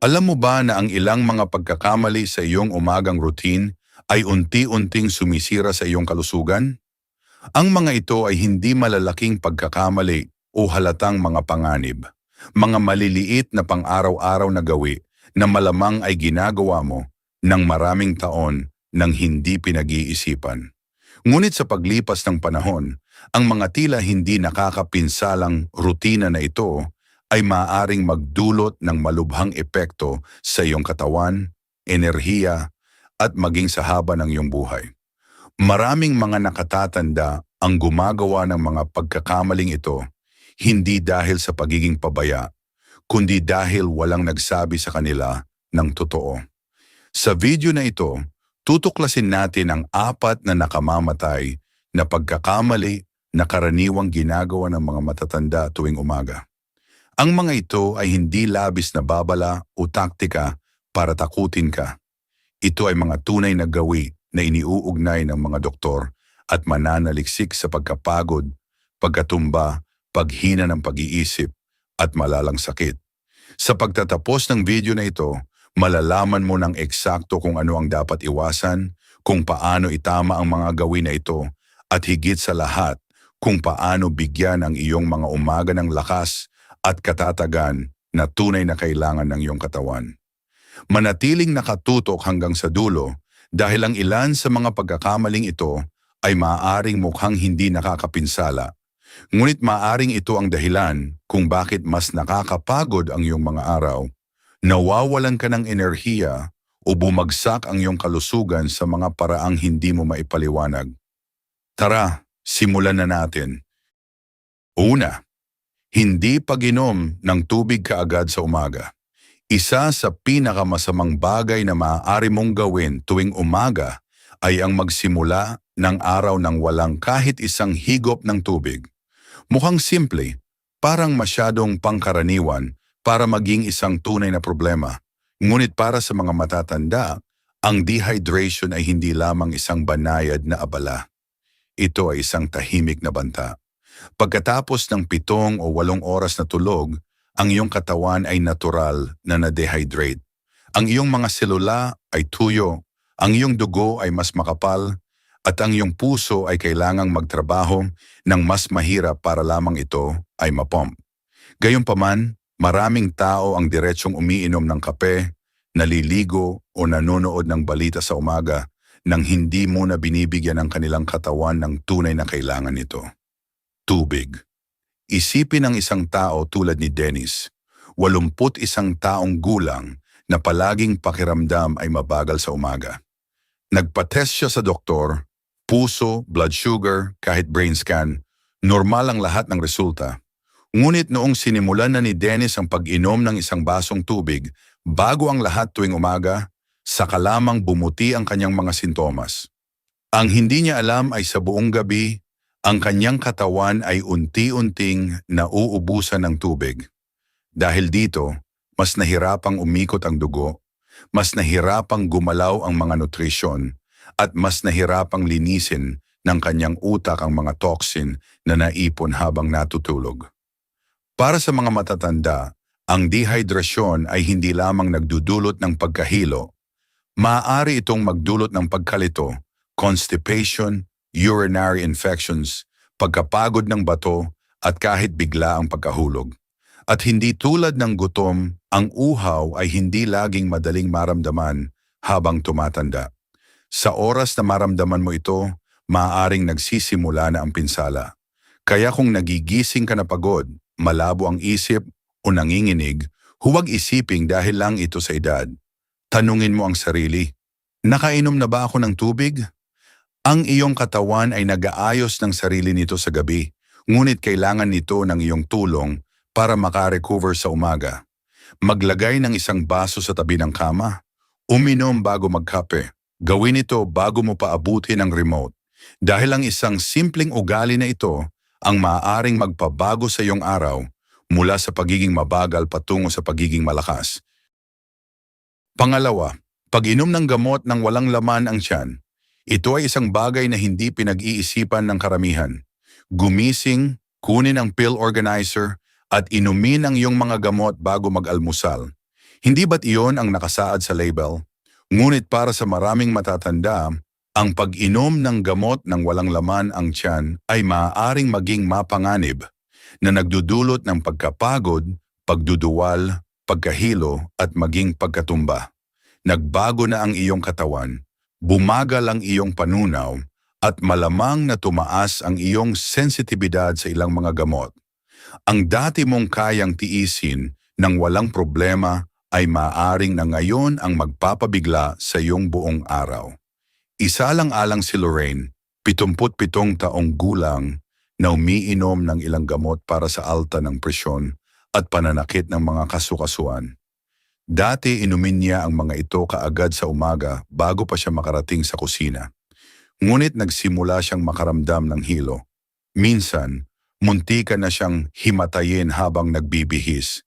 Alam mo ba na ang ilang mga pagkakamali sa iyong umagang routine ay unti-unting sumisira sa iyong kalusugan? Ang mga ito ay hindi malalaking pagkakamali o halatang mga panganib. Mga maliliit na pang-araw-araw na gawi na malamang ay ginagawa mo ng maraming taon nang hindi pinag-iisipan. Ngunit sa paglipas ng panahon, ang mga tila hindi nakakapinsalang rutina na ito ay maaaring magdulot ng malubhang epekto sa iyong katawan, enerhiya, at maging sa haba ng iyong buhay. Maraming mga nakatatanda ang gumagawa ng mga pagkakamaling ito hindi dahil sa pagiging pabaya, kundi dahil walang nagsabi sa kanila ng totoo. Sa video na ito, tutuklasin natin ang 4 na nakamamatay na pagkakamali na karaniwang ginagawa ng mga matatanda tuwing umaga. Ang mga ito ay hindi labis na babala o taktika para takutin ka. Ito ay mga tunay na gawi na iniuugnay ng mga doktor at mananaliksik sa pagkapagod, pagkatumba, paghina ng pag-iisip at malalang sakit. Sa pagtatapos ng video na ito, malalaman mo ng eksakto kung ano ang dapat iwasan, kung paano itama ang mga gawin na ito, at higit sa lahat, kung paano bigyan ang iyong mga umaga ng lakas at katatagan na tunay na kailangan ng iyong katawan. Manatiling nakatutok hanggang sa dulo dahil ang ilan sa mga pagkakamaling ito ay maaaring mukhang hindi nakakapinsala. Ngunit maaaring ito ang dahilan kung bakit mas nakakapagod ang iyong mga araw, nawawalan ka ng enerhiya o bumagsak ang iyong kalusugan sa mga paraang hindi mo maipaliwanag. Tara, simulan na natin. Una, hindi pag-inom ng tubig kaagad sa umaga. Isa sa pinakamasamang bagay na maaari mong gawin tuwing umaga ay ang magsimula ng araw ng walang kahit isang higop ng tubig. Mukhang simple, parang masyadong pangkaraniwan para maging isang tunay na problema. Ngunit para sa mga matatanda, ang dehydration ay hindi lamang isang banayad na abala. Ito ay isang tahimik na banta. Pagkatapos ng 7 o 8 oras na tulog, ang iyong katawan ay natural na na-dehydrate. Ang iyong mga selula ay tuyo, ang iyong dugo ay mas makapal, at ang iyong puso ay kailangang magtrabaho ng mas mahirap para lamang ito ay mapump. Gayunpaman, maraming tao ang diretsyong umiinom ng kape, naliligo o nanonood ng balita sa umaga nang hindi muna binibigyan ng kanilang katawan ng tunay na kailangan nito. Tubig. Isipin ng isang tao tulad ni Dennis, 81 taong gulang na palaging pakiramdam ay mabagal sa umaga. Nagpa-test siya sa doktor, puso, blood sugar, kahit brain scan, normal ang lahat ng resulta. Ngunit noong sinimulan na ni Dennis ang pag-inom ng isang basong tubig bago ang lahat tuwing umaga, saka lamang bumuti ang kanyang mga sintomas. Ang hindi niya alam ay sa buong gabi, ang kanyang katawan ay unti-unting nauubusan ng tubig. Dahil dito, mas nahirapang umikot ang dugo, mas nahirapang gumalaw ang mga nutrisyon, at mas nahirapang linisin ng kanyang utak ang mga toxin na naipon habang natutulog. Para sa mga matatanda, ang dehydrasyon ay hindi lamang nagdudulot ng pagkahilo. Maaari itong magdulot ng pagkalito, constipation, urinary infections, pagkapagod ng bato, at kahit bigla ang pagkahulog. At hindi tulad ng gutom, ang uhaw ay hindi laging madaling maramdaman habang tumatanda. Sa oras na maramdaman mo ito, maaaring nagsisimula na ang pinsala. Kaya kung nagigising ka na pagod, malabo ang isip o nanginginig, huwag isiping dahil lang ito sa edad. Tanungin mo ang sarili, nakainom na ba ako ng tubig? Ang iyong katawan ay nag-aayos ng sarili nito sa gabi, ngunit kailangan nito ng iyong tulong para makarecover sa umaga. Maglagay ng isang baso sa tabi ng kama, uminom bago magkape. Gawin ito bago mo paabutin ang remote. Dahil ang isang simpleng ugali na ito ang maaaring magpabago sa iyong araw mula sa pagiging mabagal patungo sa pagiging malakas. Pangalawa, pag-inom ng gamot nang walang laman ang tiyan. Ito ay isang bagay na hindi pinag-iisipan ng karamihan. Gumising, kunin ang pill organizer, at inumin ang iyong mga gamot bago mag-almusal. Hindi ba't iyon ang nakasaad sa label? Ngunit para sa maraming matatanda, ang pag-inom ng gamot ng walang laman ang tiyan ay maaaring maging mapanganib na nagdudulot ng pagkapagod, pagduduwal, pagkahilo at maging pagkatumba. Nagbago na ang iyong katawan, bumagal ang iyong panunaw, at malamang na tumaas ang iyong sensitibidad sa ilang mga gamot. Ang dati mong kayang tiisin ng walang problema ay maaring na ngayon ang magpapabigla sa iyong buong araw. Isalang-alang si Lorraine, 77 taong gulang, na umiinom ng ilang gamot para sa alta ng presyon at pananakit ng mga kasukasuan. Dati inumin niya ang mga ito kaagad sa umaga bago pa siya makarating sa kusina. Ngunit nagsimula siyang makaramdam ng hilo. Minsan, muntikan na siyang himatayin habang nagbibihis.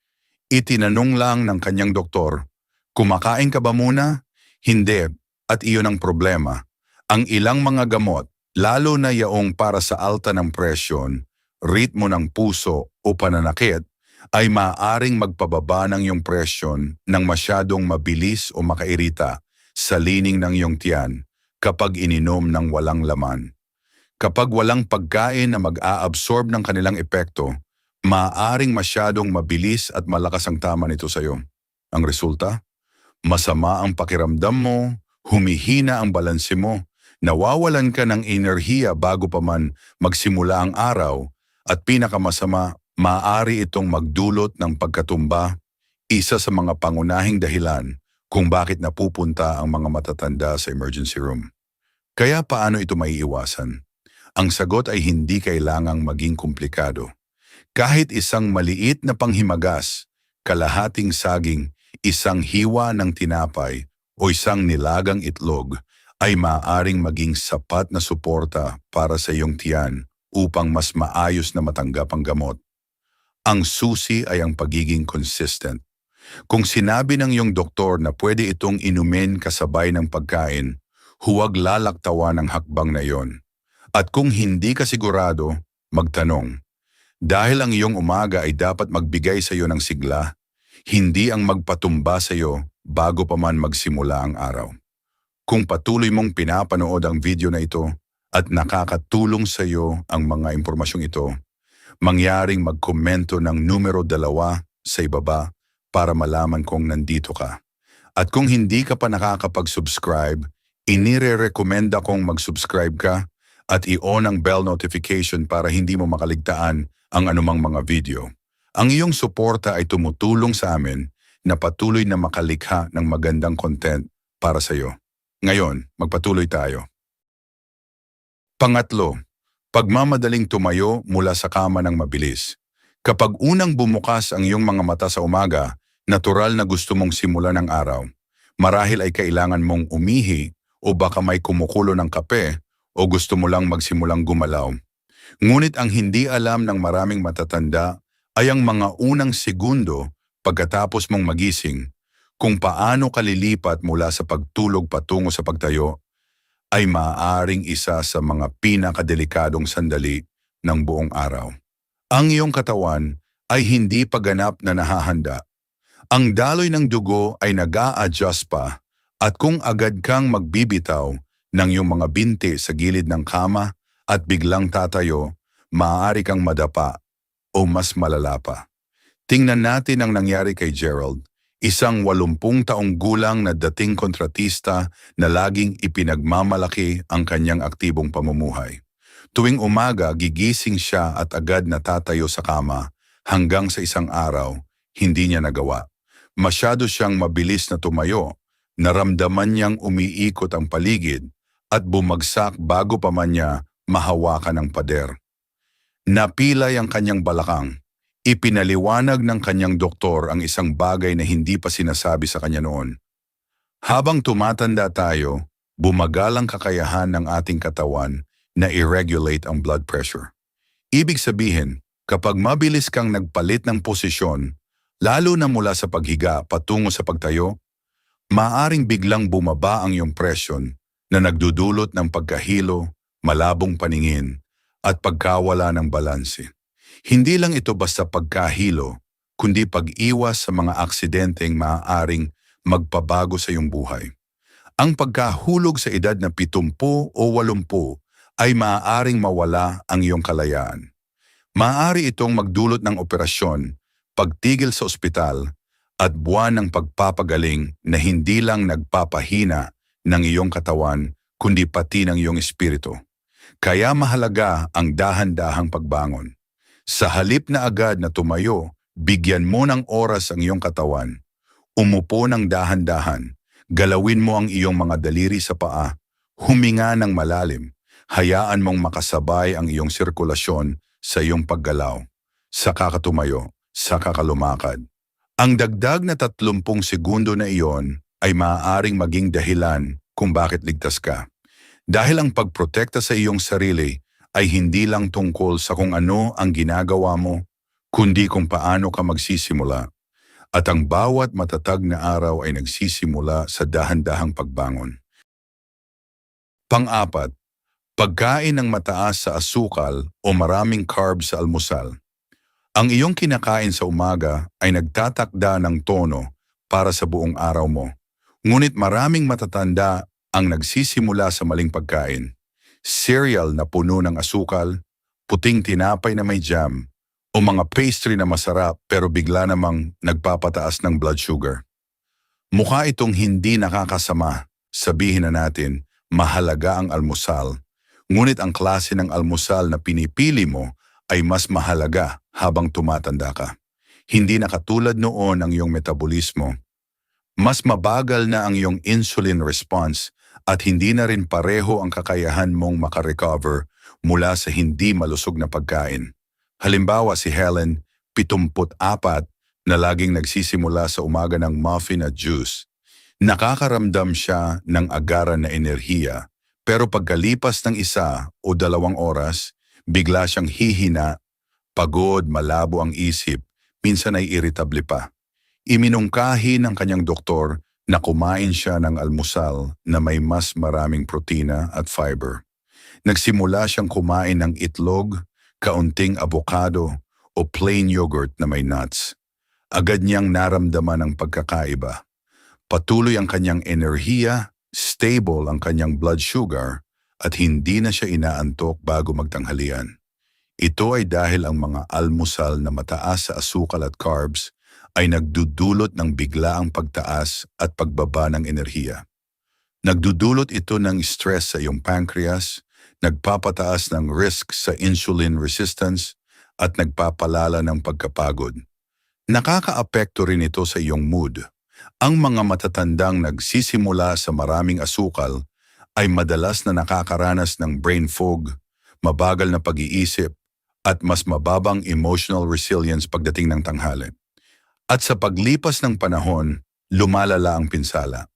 Itinanong lang ng kanyang doktor, "Kumakain ka ba muna?" Hindi, at iyon ang problema. Ang ilang mga gamot, lalo na yaong para sa alta ng presyon, ritmo ng puso o pananakit, ay maaaring magpababa ng iyong presyon ng masyadong mabilis o makairita sa lining ng iyong tiyan kapag ininom ng walang laman. Kapag walang pagkain na mag-aabsorb ng kanilang epekto, maaaring masyadong mabilis at malakas ang tama nito sa iyo. Ang resulta? Masama ang pakiramdam mo, humihina ang balanse mo, nawawalan ka ng enerhiya bago pa man magsimula ang araw, at pinakamasama, maaari itong magdulot ng pagkatumba, isa sa mga pangunahing dahilan kung bakit napupunta ang mga matatanda sa emergency room. Kaya paano ito maiiwasan? Ang sagot ay hindi kailangang maging komplikado. Kahit isang maliit na panghimagas, kalahating saging, isang hiwa ng tinapay o isang nilagang itlog ay maaaring maging sapat na suporta para sa iyong tiyan upang mas maayos na matanggap ang gamot. Ang susi ay ang pagiging consistent. Kung sinabi ng iyong doktor na pwede itong inumin kasabay ng pagkain, huwag lalaktawan ang hakbang na iyon. At kung hindi ka sigurado, magtanong. Dahil ang iyong umaga ay dapat magbigay sa iyo ng sigla, hindi ang magpatumba sa iyo bago pa man magsimula ang araw. Kung patuloy mong pinapanood ang video na ito at nakakatulong sa iyo ang mga impormasyong ito, mangyaring magkomento ng numero 2 sa ibaba para malaman kong nandito ka. At kung hindi ka pa nakakapag-subscribe, inire-recommenda kong mag-subscribe ka at i-on ang bell notification para hindi mo makaligtaan ang anumang mga video. Ang iyong suporta ay tumutulong sa amin na patuloy na makalikha ng magandang content para sa iyo. Ngayon, magpatuloy tayo. Pangatlo, pagmamadaling tumayo mula sa kama ng mabilis. Kapag unang bumukas ang iyong mga mata sa umaga, natural na gusto mong simulan ang araw. Marahil ay kailangan mong umihi o baka may kumukulo ng kape o gusto mo lang magsimulang gumalaw. Ngunit ang hindi alam ng maraming matatanda ay ang mga unang segundo pagkatapos mong magising, kung paano ka lilipat mula sa pagtulog patungo sa pagtayo, ay maaaring isa sa mga pinakadelikadong sandali ng buong araw. Ang iyong katawan ay hindi pa ganap na nahahanda. Ang daloy ng dugo ay nag-a-adjust pa, at kung agad kang magbibitaw ng iyong mga binti sa gilid ng kama at biglang tatayo, maaari kang madapa o mas malala pa. Tingnan natin ang nangyari kay Gerald, isang 80 taong gulang na dating kontratista na laging ipinagmamalaki ang kanyang aktibong pamumuhay. Tuwing umaga, gigising siya at agad natatayo sa kama hanggang sa isang araw, hindi niya nagawa. Masyado siyang mabilis na tumayo, naramdaman niyang umiikot ang paligid at bumagsak bago pa man niya mahawakan ang pader. Napilay ang kanyang balakang. Ipinaliwanag ng kanyang doktor ang isang bagay na hindi pa sinasabi sa kanya noon. Habang tumatanda tayo, bumagal ang kakayahan ng ating katawan na i-regulate ang blood pressure. Ibig sabihin, kapag mabilis kang nagpalit ng posisyon, lalo na mula sa paghiga patungo sa pagtayo, maaring biglang bumaba ang iyong presyon na nagdudulot ng pagkahilo, malabong paningin, at pagkawala ng balanse. Hindi lang ito basta pagkahilo, kundi pag-iwas sa mga aksidenteng maaaring magpabago sa iyong buhay. Ang pagkahulog sa edad na 70 o 80 ay maaaring mawala ang iyong kalayaan. Maaari itong magdulot ng operasyon, pagtigil sa ospital, at buwan ng pagpapagaling na hindi lang nagpapahina ng iyong katawan, kundi pati ng iyong espiritu. Kaya mahalaga ang dahan-dahang pagbangon. Sa halip na agad na tumayo, bigyan mo ng oras ang iyong katawan. Umupo ng dahan-dahan, galawin mo ang iyong mga daliri sa paa, huminga ng malalim, hayaan mong makasabay ang iyong sirkulasyon sa iyong paggalaw, sa kakatumayo, sa kakalumakad. Ang dagdag na 30 segundo na iyon ay maaaring maging dahilan kung bakit ligtas ka. Dahil ang pagprotekta sa iyong sarili ay hindi lang tungkol sa kung ano ang ginagawa mo, kundi kung paano ka magsisimula. At ang bawat matatag na araw ay nagsisimula sa dahan-dahang pagbangon. Pang-apat, pagkain ng mataas sa asukal o maraming carbs sa almusal. Ang iyong kinakain sa umaga ay nagtatakda ng tono para sa buong araw mo. Ngunit maraming matatanda ang nagsisimula sa maling pagkain. Cereal na puno ng asukal, puting tinapay na may jam, o mga pastry na masarap pero bigla namang nagpapataas ng blood sugar. Mukha itong hindi nakakasama. Sabihin na natin, mahalaga ang almusal. Ngunit ang klase ng almusal na pinipili mo ay mas mahalaga habang tumatanda ka. Hindi na katulad noon ang iyong metabolismo. Mas mabagal na ang iyong insulin response at hindi na rin pareho ang kakayahan mong makarecover mula sa hindi malusog na pagkain. Halimbawa si Helen, 74, na laging nagsisimula sa umaga ng muffin at juice. Nakakaramdam siya ng agaran na enerhiya, pero pagkalipas ng 1 o 2 oras, bigla siyang hihina, pagod, malabo ang isip, minsan ay irritable pa. Iminungkahi ng kanyang doktor na kumain siya ng almusal na may mas maraming protina at fiber. Nagsimula siyang kumain ng itlog, kaunting avocado o plain yogurt na may nuts. Agad niyang naramdaman ang pagkakaiba. Patuloy ang kanyang enerhiya, stable ang kanyang blood sugar, at hindi na siya inaantok bago magtanghalian. Ito ay dahil ang mga almusal na mataas sa asukal at carbs ay nagdudulot ng biglaang pagtaas at pagbaba ng enerhiya. Nagdudulot ito ng stress sa iyong pancreas, nagpapataas ng risk sa insulin resistance, at nagpapalala ng pagkapagod. Nakakaapekto rin ito sa iyong mood. Ang mga matatandang nagsisimula sa maraming asukal ay madalas na nakakaranas ng brain fog, mabagal na pag-iisip, at mas mababang emotional resilience pagdating ng tanghali. At sa paglipas ng panahon, lumalala ang pinsala.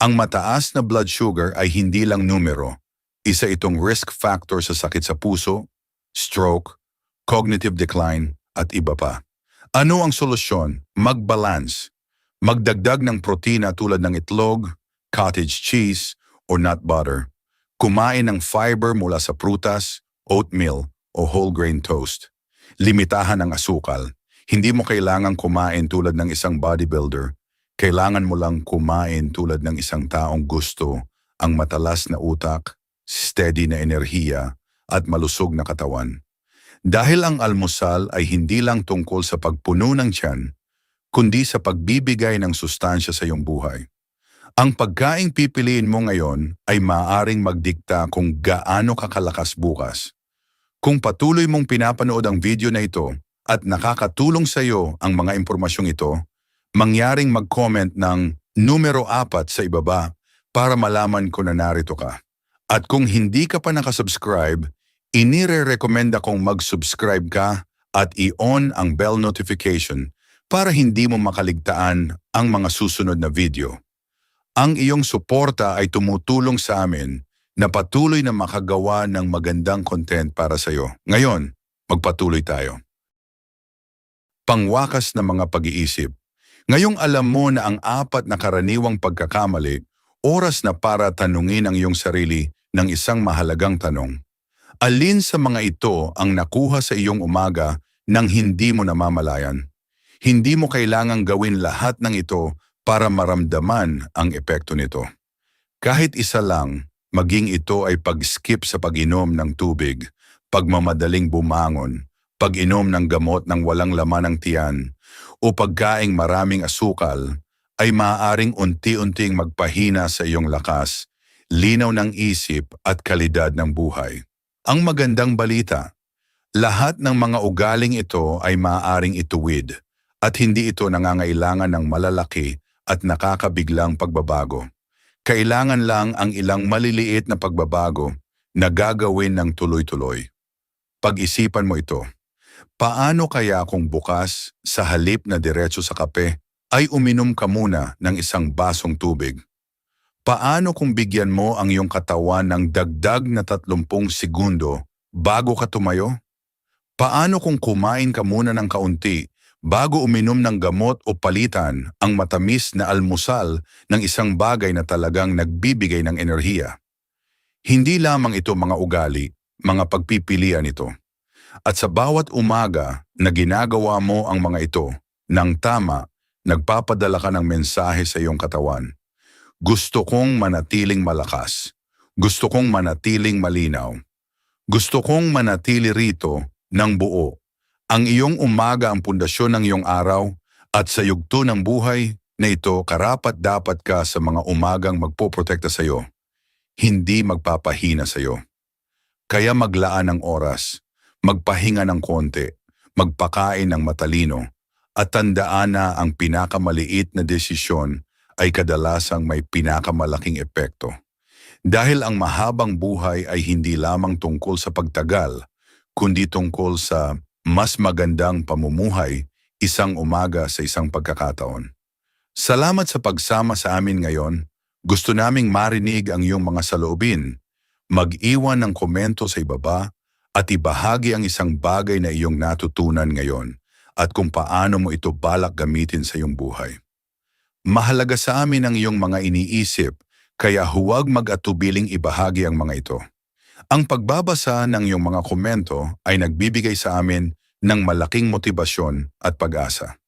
Ang mataas na blood sugar ay hindi lang numero. Isa itong risk factor sa sakit sa puso, stroke, cognitive decline, at iba pa. Ano ang solusyon? Mag-balance. Magdagdag ng protina tulad ng itlog, cottage cheese, o nut butter. Kumain ng fiber mula sa prutas, oatmeal, o whole grain toast. Limitahan ang asukal. Hindi mo kailangang kumain tulad ng isang bodybuilder. Kailangan mo lang kumain tulad ng isang taong gusto ang matalas na utak, steady na enerhiya, at malusog na katawan. Dahil ang almusal ay hindi lang tungkol sa pagpuno ng tiyan, kundi sa pagbibigay ng sustansya sa iyong buhay. Ang pagkaing pipiliin mo ngayon ay maaaring magdikta kung gaano kakalakas bukas. Kung patuloy mong pinapanood ang video na ito at nakakatulong sa iyo ang mga impormasyong ito, mangyaring mag-comment ng numero 4 sa ibaba para malaman ko na narito ka. At kung hindi ka pa nakasubscribe, inire-recommenda kong mag-subscribe ka at i-on ang bell notification para hindi mo makaligtaan ang mga susunod na video. Ang iyong suporta ay tumutulong sa amin na patuloy na makagawa ng magandang content para sa iyo. Ngayon, magpatuloy tayo. Pangwakas na mga pag-iisip. Ngayong alam mo na ang 4 na karaniwang pagkakamali, oras na para tanungin ang iyong sarili ng isang mahalagang tanong. Alin sa mga ito ang nakuha sa iyong umaga nang hindi mo namamalayan? Hindi mo kailangang gawin lahat ng ito para maramdaman ang epekto nito. Kahit isa lang, maging ito ay pag-skip sa pag-inom ng tubig, pagmamadaling bumangon, pag-inom ng gamot ng walang laman ng tiyan, o pagkaing maraming asukal, ay maaaring unti-unting magpahina sa iyong lakas, linaw ng isip at kalidad ng buhay. Ang magandang balita, lahat ng mga ugaling ito ay maaaring ituwid at hindi ito nangangailangan ng malalaki at nakakabiglang pagbabago. Kailangan lang ang ilang maliliit na pagbabago na gagawin ng tuloy-tuloy. Pag-isipan mo ito. Paano kaya kung bukas, sa halip na diretso sa kape, ay uminom ka muna ng isang basong tubig? Paano kung bigyan mo ang iyong katawan ng dagdag na 30 segundo bago ka tumayo? Paano kung kumain ka muna ng kaunti bago uminom ng gamot o palitan ang matamis na almusal ng isang bagay na talagang nagbibigay ng enerhiya? Hindi lamang ito mga ugali, mga pagpipilian ito. At sa bawat umaga na ginagawa mo ang mga ito, ng tama, nagpapadala ka ng mensahe sa iyong katawan. Gusto kong manatiling malakas. Gusto kong manatiling malinaw. Gusto kong manatili rito ng buo. Ang iyong umaga ang pundasyon ng iyong araw at sa yugto ng buhay na ito karapat-dapat ka sa mga umagang magpoprotekta sa iyo, hindi magpapahina sa iyo. Kaya maglaan ng oras, magpahinga ng konti, magpakain ng matalino, at tandaan na ang pinakamaliit na desisyon ay kadalasang may pinakamalaking epekto. Dahil ang mahabang buhay ay hindi lamang tungkol sa pagtagal, kundi tungkol sa mas magandang pamumuhay isang umaga sa isang pagkakataon. Salamat sa pagsama sa amin ngayon. Gusto naming marinig ang iyong mga saloobin. Mag-iwan ng komento sa ibaba at ibahagi ang isang bagay na iyong natutunan ngayon at kung paano mo ito balak gamitin sa iyong buhay. Mahalaga sa amin ang iyong mga iniisip, kaya huwag mag-atubiling ibahagi ang mga ito. Ang pagbabasa ng iyong mga komento ay nagbibigay sa amin ng malaking motibasyon at pag-asa.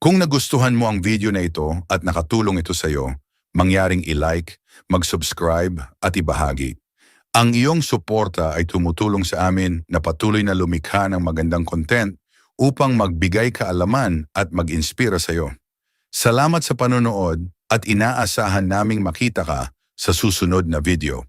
Kung nagustuhan mo ang video na ito at nakatulong ito sa iyo, mangyaring i-like, mag-subscribe at ibahagi. Ang iyong suporta ay tumutulong sa amin na patuloy na lumikha ng magandang content upang magbigay kaalaman at mag-inspira sa iyo. Salamat sa panonood at inaasahan naming makita ka sa susunod na video.